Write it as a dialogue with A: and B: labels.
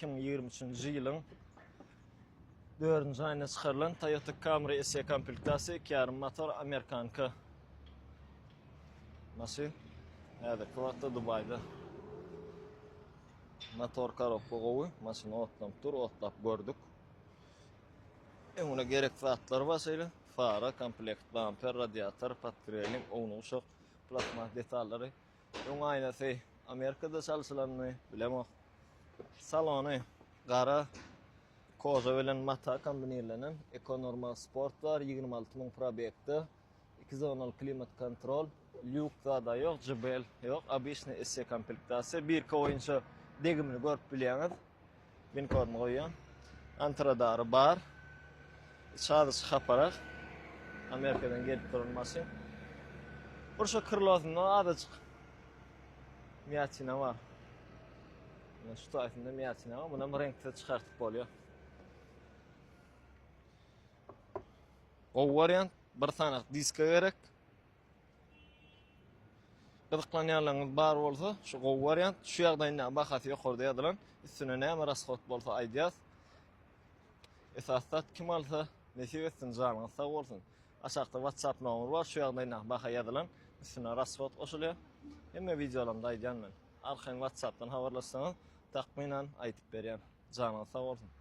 A: 2023 ýylyň 4-nji aýyna çykarylan Toyota Camry SE komplektasiýa 2,5 motor Amerikanka. Maşyn häzir Kuwatda Dubayda. Motor korobka gowy, maşyna otlap dur, otlap gördük. Ona gerek zatlar başyla, fara, komplekt bumper, radiator, patrelling, onu uşak plasma detallary. Oň aýnasy Amerikada çalyşylanyny bilemok. Salony gara koza bilen mata kombinirlenen ekonormal sport var, 26.000 probekde, 210 klimat kontrol, lyukda da yok, JBL yok, обычный SE komplektasiýa, bir koyunça degimini görüp bilýäňiz. Ben korma goýýan. Antradary bar. Çadıç kaparak Amerika'dan gelip duran maşyn. Burşa kırlozunda adaçyk miýatina var. Şu taýfynda miýatina var. Buna renkde çykartyp bolýar. O variant bir sanak diska gerek. Gyzyklanýanlaryňyz bar bolsa, şu gowy variant şu ýagdaýynda bahasy ýokarda ýazylan, üstüne näme rasxot bolsa aýdýas. Esasat kim alsa Neşevetsin canın sağ olsun. Aşağıda WhatsApp numara var. Şu ýagdaýyna baha ýazylan. Üstüne rasfot goşulýar. Hemme videolarymda aýdýan men. Arkaň WhatsApp'tan habarlaşsaňyz, takminan aýtyp berýän. Canın sağ olsun.